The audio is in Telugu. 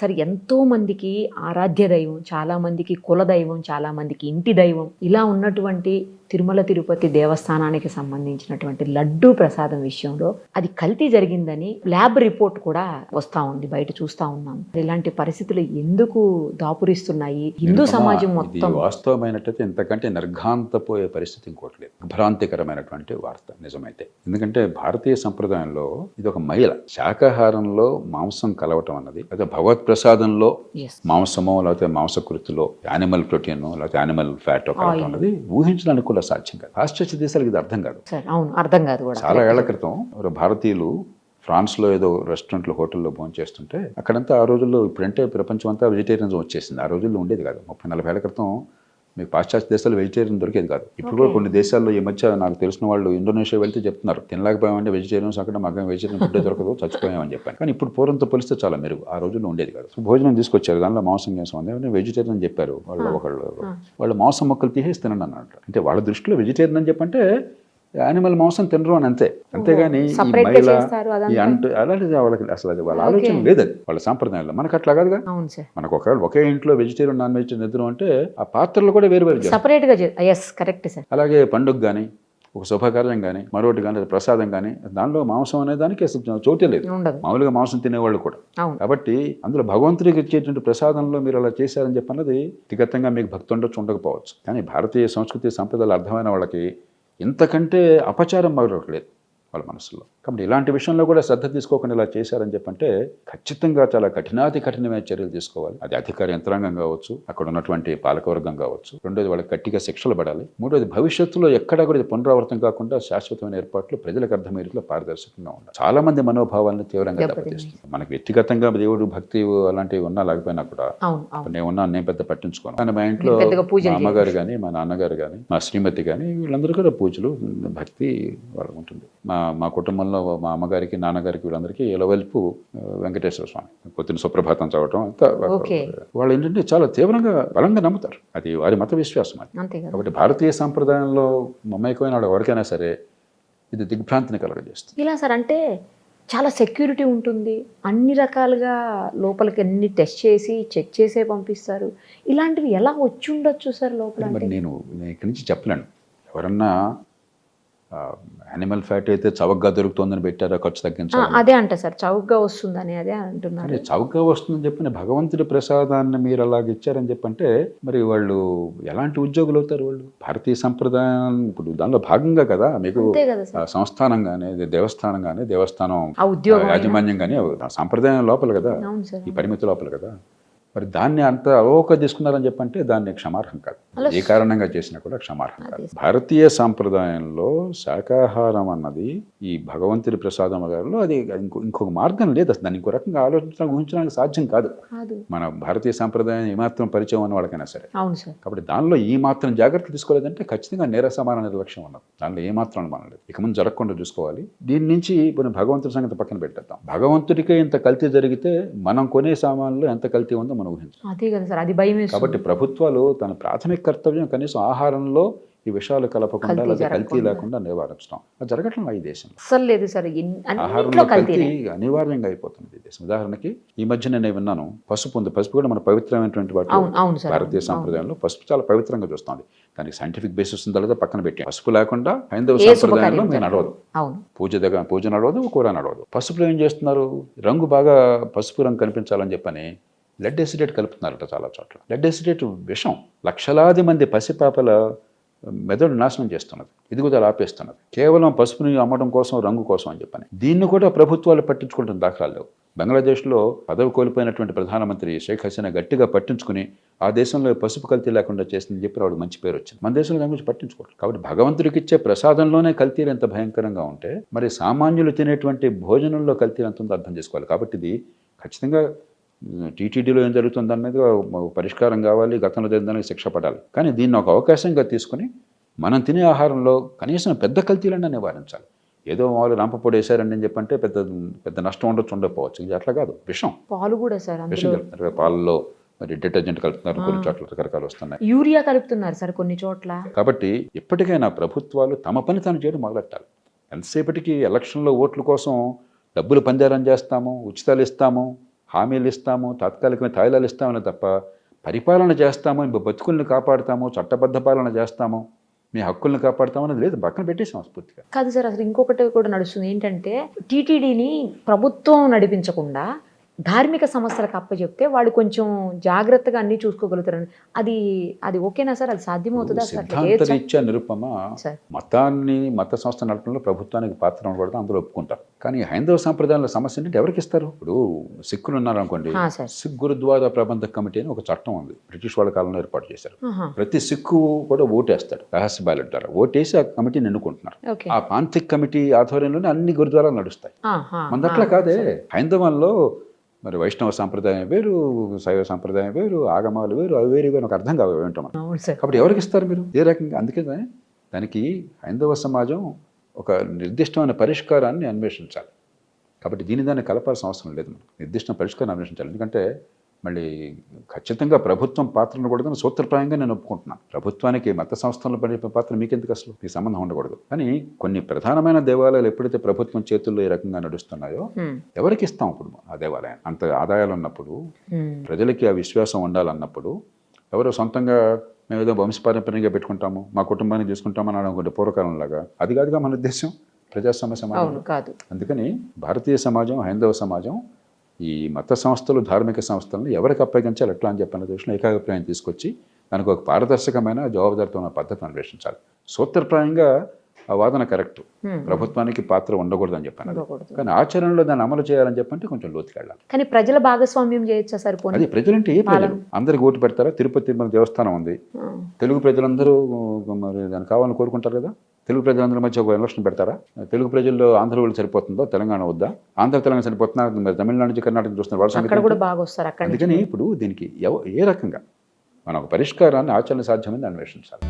సరే ఎంతో మందికి ఆరాధ్య దైవం, చాలా మందికి కుల దైవం, చాలా మందికి ఇంటి దైవం ఇలా ఉన్నటువంటి తిరుమల తిరుపతి దేవస్థానానికి సంబంధించినటువంటి లడ్డూ ప్రసాదం విషయంలో అది కల్తీ జరిగిందని ల్యాబ్ రిపోర్ట్ కూడా వస్తూ ఉంది, బయట చూస్తూ ఉన్నాం. ఇలాంటి పరిస్థితులు ఎందుకు దాపురిస్తున్నాయి? హిందూ సమాజం మొత్తం వాస్తవమైనట్టయితే ఇంతకంటే నిర్ఘాంతపోయే పరిస్థితి ఇంకోటి లేదు. భ్రాంతికరమైనటువంటి వార్త నిజమైతే. ఎందుకంటే భారతీయ సంప్రదాయంలో ఇది ఒక మహిళ శాకాహారంలో మాంసం కలవటం అన్నది, అయితే భగవత్ ప్రసాదంలో మాంసమో లేకపోతే మాంసకృతిలో యానిమల్ ప్రోటీన్ లేకపోతే యానిమల్ ఫ్యాట్ కలవటం అన్నది ఊహించడానికి కూడా సాధ్యం కాదు. పాశ్చాత్య దేశాలకు ఇది అర్థం కాదు. అర్థం కాదు. చాలా ఏళ్ల క్రితం భారతీయులు ఫ్రాన్స్లో ఏదో రెస్టారెంట్లో హోటల్లో భోజనం చేస్తుంటే అక్కడంతా ఆ రోజుల్లో ఇప్పుడంటే ప్రపంచం అంతా వెజిటేరియనిజం వచ్చేసింది. ఆ రోజుల్లో ఉండేది కాదు. 30-40 ఏళ్ల క్రితం మీకు పాశ్చాత్య దేశాలు వెజిటేరియన్ దొరికేది కాదు. ఇప్పుడు కూడా కొన్ని దేశాల్లో ఈ మధ్య నాకు తెలిసిన వాళ్ళు ఇండోనేషియా వెళ్తే చెప్తున్నారు, తినలేకపోయామంటే వెజిటేరియన్స్ అక్కడ మాకు వెజిటేరియన్ ఫుడ్ దొరకదు, చచ్చిపోయామని చెప్పాను. కానీ ఇప్పుడు పూర్వంతో పోలిస్తే చాలా మెరుగు. ఆ రోజుల్లో ఉండేది కాదు. భోజనం తీసుకొచ్చారు, దానిలో మాంసం గేసం ఉంది, వెజిటేరియన్ చెప్పారు వాళ్ళు మాంసం మొక్కలు తీసేసి తినండి అన్నట్టు. అంటే వాళ్ళ దృష్టిలో వెజిటేరియన్ అని చెప్పంటే యానిమల్ మాంసం తినరు అని అంతే. అంతేగాని ఈ మహిళ అలాంటిది వాళ్ళకి అసలు అది వాళ్ళ ఆలోచన లేదు. అది వాళ్ళ సాంప్రదాయంలో. మనకు అట్లా కాదుగా. మనకు ఒకవేళ ఒకే ఇంట్లో వెజిటేరియన్ నాన్ వెజిటేరియన్ ఇద్దరు అంటే ఆ పాత్రలు కూడా వేరు వేరు సెపరేట్ గా. Correct sir. అలాగే పండుగ కానీ ఒక శుభకార్యం కానీ మరొకటి కానీ ప్రసాదం కానీ దానిలో మాంసం అనే దానికి అసలు చోటే లేదు. మామూలుగా మాంసం తినేవాళ్ళు కూడా. కాబట్టి అందులో భగవంతుడికి ఇచ్చేటువంటి ప్రసాదంలో మీరు అలా చేశారని చెప్పన్నది వ్యక్తిగతంగా మీకు భక్తి ఉండొచ్చు, ఉండకపోవచ్చు. కానీ భారతీయ సంస్కృతి సంప్రదాయాలు అర్థమైన వాళ్ళకి ఇంతకంటే అపచారం మరొకలేదు వాళ్ళ మనసులో. కాబట్టి ఇలాంటి విషయంలో కూడా శ్రద్ధ తీసుకోకుండా ఇలా చేశారని చెప్పంటే ఖచ్చితంగా చాలా కఠినమైన చర్యలు తీసుకోవాలి. అది అధికార యంత్రాంగం కావచ్చు, అక్కడ ఉన్నటువంటి పాలకవర్గం కావచ్చు. రెండోది వాళ్ళకి గట్టిగా శిక్షలు పడాలి. మూడోది భవిష్యత్తులో ఎక్కడా కూడా ఇది పునరావృతం కాకుండా శాశ్వతమైన ఏర్పాట్లు ప్రజలకు అర్థమయ్యే రీతిలో పారదర్శకంగా ఉండాలి. చాలా మంది మనోభావాలను తీవ్రంగా దెబ్బతీస్తుంది. మనకి వ్యక్తిగతంగా దేవుడు భక్తి అలాంటివి ఉన్నా లేకపోయినా కూడా నేను పెద్ద పట్టించుకోను. కానీ మా ఇంట్లో మా అమ్మగారు కానీ మా నాన్నగారు కానీ మా శ్రీమతి కానీ వీళ్ళందరూ కూడా పూజలు భక్తి వాళ్ళకు ఉంటుంది. మా కుటుంబంలో మా అమ్మగారికి నాన్నగారికి వీళ్ళందరికీ ఇలవెల్పు వెంకటేశ్వర స్వామి పొద్దున్న సుప్రభాతం చదవటం అంతా వాళ్ళు ఏంటంటే చాలా తీవ్రంగా బలంగా నమ్ముతారు. అది వారి మత విశ్వాసం. అది కాబట్టి భారతీయ సంప్రదాయంలో మమైకమైన వాళ్ళు ఎవరికైనా సరే ఇది దిగ్భ్రాంతిని కలగజేస్తుంది. ఇలా సార్ అంటే చాలా సెక్యూరిటీ ఉంటుంది, అన్ని రకాలుగా లోపలికి అన్ని టెస్ట్ చేసి చెక్ చేసే పంపిస్తారు. ఇలాంటివి ఎలా వచ్చి ఉండొచ్చు సార్ లోపల? మరి నేను ఇక్కడి నుంచి చెప్పలేను. ఎవరన్నా యానిమల్ ఫ్యాట్ అయితే చౌకగా దొరుకుతుందని పెట్టారా, ఖర్చు తగ్గించాలి అదే అంట సార్, చౌకగా వస్తుందని అదే అంటున్నారు. చౌకగా వస్తుందని చెప్పిన భగవంతుడి ప్రసాదాన్ని మీరు అలాగ ఇచ్చారని చెప్పంటే మరి వాళ్ళు ఎలాంటి ఉద్యోగులు అవుతారు? వాళ్ళు భారతీయ సంప్రదాయం ఇప్పుడు దానిలో భాగంగా కదా. మీకు సంస్థానం కానీ దేవస్థానం కానీ దేవస్థానం యాజమాన్యం కానీ సంప్రదాయం లోపల కదా, ఈ పరిమితి లోపల కదా. మరి దాన్ని అంత అలవోక తీసుకున్నారని చెప్పంటే దాన్ని క్షమార్హం కాదు. ఏ కారణంగా చేసినా కూడా క్షమార్హం కాదు. భారతీయ సాంప్రదాయంలో శాకాహారం అన్నది ఈ భగవంతుడి ప్రసాదం గారిలో అది ఇంకొక మార్గం లేదు. అసలు దాన్ని ఇంకో రకంగా ఆలోచించడానికి ఊహించడానికి సాధ్యం కాదు. మన భారతీయ సాంప్రదాయం ఏమాత్రం పరిచయం ఉన్న వాళ్ళకైనా సరే. కాబట్టి దానిలో ఈ మాత్రం జాగ్రత్తలు తీసుకోలేదంటే ఖచ్చితంగా నేర సమాన నిర్లక్ష్యం ఉన్నది. దానిలో ఏమాత్రం అనుమానం లేదు. ఇక ముందు జరగకుండా చూసుకోవాలి. దీని నుంచి ఇప్పుడు భగవంతుడి సంగతి పక్కన పెట్టేద్దాం. భగవంతుడికే ఇంత కల్తీ జరిగితే మనం కొనే సామాన్లో ఎంత కల్తీ ఉందో కాబట్టి ప్రభుత్వాలు తన ప్రాథమిక కర్తవ్యం కనీసం ఆహారంలో ఈ విషయాలు కలపకుండా లేదా కల్తీ లేకుండా నివారించడం. అది జరగటం ఈ దేశం ఆహారంలో కల్తీ అనివార్యంగా అయిపోతుంది ఈ దేశం. ఉదాహరణకి ఈ మధ్య నేను విన్నాను, పసుపు ఉంది. పసుపు కూడా మన పవిత్రమైనటువంటి వాటి భారతీయ సంప్రదాయంలో పసుపు చాలా పవిత్రంగా చూస్తుంది. దానికి సైంటిఫిక్ బేసిస్ ఉందా లేదా పక్కన పెట్టి, పసుపు లేకుండా హైందవ సంప్రదాయంలో మేము నడవదు. పూజ నడవదు, కూర నడవదు. పసుపులో ఏం చేస్తున్నారు? రంగు బాగా పసుపు రంగు కనిపించాలని చెప్పని లెడ్ ఎసిడేట్ కలుపుతున్నారట చాలా చోట్ల. లెడ్ ఎసిడేట్ విషం లక్షలాది మంది పసిపాపల మెదడు నాశనం చేస్తున్నది, ఎదుగుదల ఆపేస్తున్నది. కేవలం పసుపుని అమ్మడం కోసం, రంగు కోసం అని చెప్పని. దీన్ని కూడా ప్రభుత్వాలు పట్టించుకుంటున్న దాఖలాలు లేవు. బంగ్లాదేశ్లో పదవి కోల్పోయినటువంటి ప్రధానమంత్రి షేక్ హసీనా గట్టిగా పట్టించుకుని ఆ దేశంలో పసుపు కల్తీ లేకుండా చేసిందని చెప్పి వాడు మంచి పేరు వచ్చింది. మన దేశంలో దాని గురించి పట్టించుకోరు. కాబట్టి భగవంతుడికి ఇచ్చే ప్రసాదంలోనే కల్తీలు ఎంత భయంకరంగా ఉంటే మరి సామాన్యులు తినేటువంటి భోజనంలో కల్తీలు ఎంత ఉందో అర్థం చేసుకోవాలి. కాబట్టి ఇది ఖచ్చితంగా టీటీడీలో ఏం జరుగుతుంది అనేది పరిష్కారం కావాలి. గతంలో జరిగిందానికి శిక్ష పడాలి. కానీ దీన్ని ఒక అవకాశంగా తీసుకుని మనం తినే ఆహారంలో కనీసం పెద్ద కల్తీలన్నా నివారించాలి. ఏదో మామూలు రంపపొడి వేసారండి అని చెప్పంటే పెద్ద నష్టం ఉండకపోవచ్చు. ఇది అట్లా కాదు. విషం. పాలు కూడా సార్, విషం కలుపుతున్నారు పాలలో. మరి డిటర్జెంట్ కలుపుతున్నారు, కొన్ని చోట్ల రకరకాలు వస్తున్నాయి. యూరియా కలుపుతున్నారు సార్ కొన్ని చోట్ల. కాబట్టి ఎప్పటికైనా ప్రభుత్వాలు తమ పని తాను చేయడం మొదలెట్టాలి. ఎంతసేపటికి ఎలక్షన్లో ఓట్ల కోసం డబ్బులు పంజారం చేస్తాము, ఉచితాలు ఇస్తాము, హామీలు ఇస్తాము, తాత్కాలికమైన తాయిలాలు ఇస్తామని తప్ప పరిపాలన చేస్తాము, బతుకుల్ని కాపాడుతాము, చట్టబద్ధ పాలన చేస్తాము, మీ హక్కుల్ని కాపాడుతామన్నది లేదు, పక్కన పెట్టేసాం స్ఫూర్తిగా. కాదు సార్, అసలు ఇంకొకటి కూడా నడుస్తుంది ఏంటంటే టీటీడీని ప్రభుత్వం నడిపించకుండా ధార్మిక సమస్యలకు అప్పచెప్తే వాడు కొంచెం జాగ్రత్తగా అన్ని చూసుకోగలుగుతారని, అది ఓకేనా సార్? అది సాధ్యమవుతుందా అసలు? అట్లా చేయొచ్చా? సిద్ధాంతరీత్యా నిరుపమ సార్ మత సంస్థ నడపడంలో ప్రభుత్వానికి పాత్ర ఉండకూడదు, అందులో ఒప్పుకుంటారు. కానీ హైందవ సాంప్రదాయంలో సమస్య ఏంటంటే ఎవరికి ఇస్తారు? ఇప్పుడు సిక్కులు ఉన్నారనుకోండి, సార్. సిక్ గురుద్వారా ప్రబంధక కమిటీ అని ఒక చట్టం ఉంది, బ్రిటిష్ వాళ్ళ కాలంలో ఏర్పాటు చేశారు. ఆహా. ప్రతి సిక్కు కూడా ఓటేస్తాడు, రహస్య బ్యాలెట్ ద్వారా ఓటేసి ఆ కమిటీని ఎన్నుకుంటున్నారు. ఓకే. ఆ పాంతిక్ కమిటీ ఆధ్వర్యంలోనే అన్ని గురుద్వారాలు నడుస్తాయి. ఆహా. మనదట్లా కాదే. హైందవంలో మరి వైష్ణవ సాంప్రదాయం వేరు, శైవ సాంప్రదాయం వేరు, ఆగమాలు వేరు, అవి వేరు వేరు, నాకు అర్థం కావు ఏంటో మనం. అవును సార్. కాబట్టి ఎవరికి ఇస్తారు మీరు ఏ రకంగా? అందుకే దానికి హైందవ సమాజం ఒక నిర్దిష్టమైన పరిష్కారాన్ని అన్వేషించాలి. కాబట్టి దాన్ని కలపాల్సిన అవసరం లేదు, మనం నిర్దిష్టమైన పరిష్కారాన్ని అన్వేషించాలి. ఎందుకంటే మళ్ళీ ఖచ్చితంగా ప్రభుత్వం పాత్ర ఉండకూడదని సూత్రప్రాయంగా నేను ఒప్పుకుంటున్నాను. ప్రభుత్వానికి మత సంస్థల్లో పడే పాత్ర మీకెందుకు, అసలు మీ సంబంధం ఉండకూడదు. కానీ కొన్ని ప్రధానమైన దేవాలయాలు ఎప్పుడైతే ప్రభుత్వం చేతుల్లో ఈ రకంగా నడుస్తున్నాయో ఎవరికి ఇస్తాం ఇప్పుడు ఆ దేవాలయం? అంత ఆదాయాలు ఉన్నప్పుడు, ప్రజలకి ఆ విశ్వాసం ఉండాలన్నప్పుడు, ఎవరో సొంతంగా మేము ఏదో వంశపారంపర్యంగా పెట్టుకుంటాము, మా కుటుంబాన్ని చూసుకుంటామని అనుకుంటే పూర్వకాలంలాగా, అది కాదుగా మన ఉద్దేశం. ప్రజాస్వామ్య సమాజం కాదు. అందుకని భారతీయ సమాజం, హైందవ సమాజం ఈ మత సంస్థలు, ధార్మిక సంస్థలను ఎవరికి అప్పగించాలి ఎట్లా అని చెప్పిన దృష్టిలో ఏకాభిప్రాయం తీసుకొచ్చి దానికి ఒక పారదర్శకమైన జవాబుదారితో ఉన్న పద్ధతిని అన్వేషించాలి. సూత్రప్రాయంగా ఆ వాదన కరెక్ట్, ప్రభుత్వానికి పాత్ర ఉండకూడదని చెప్పాను. కానీ ఆచరణలో దాన్ని అమలు చేయాలని చెప్పంటే కొంచెం లోతుకి వెళ్ళాలి. కానీ ప్రజల భాగస్వామ్యం చేయొచ్చా సార్? అది ప్రజలంటే ఏ ప్రజలు? అందరికి ఓటు పెడతారా? తిరుపతి తిరుమల దేవస్థానం ఉంది, తెలుగు ప్రజలందరూ మరి దాన్ని కావాలని కోరుకుంటారు కదా. తెలుగు ప్రజలందరి మధ్య ఒక ఎలక్షన్ పెడతారా? తెలుగు ప్రజల్లో ఆంధ్ర వాళ్ళు సరిపోతుందో, తెలంగాణ వద్దా? ఆంధ్ర తెలంగాణ సరిపోతున్నా, మరి తమిళనాడు నుంచి కర్ణాటక చూస్తున్నారు. అందుకని ఇప్పుడు దీనికి ఏ రకంగా మనం ఒక పరిష్కారాన్ని ఆచరణ సాధ్యమైంది అన్వేషించాలి.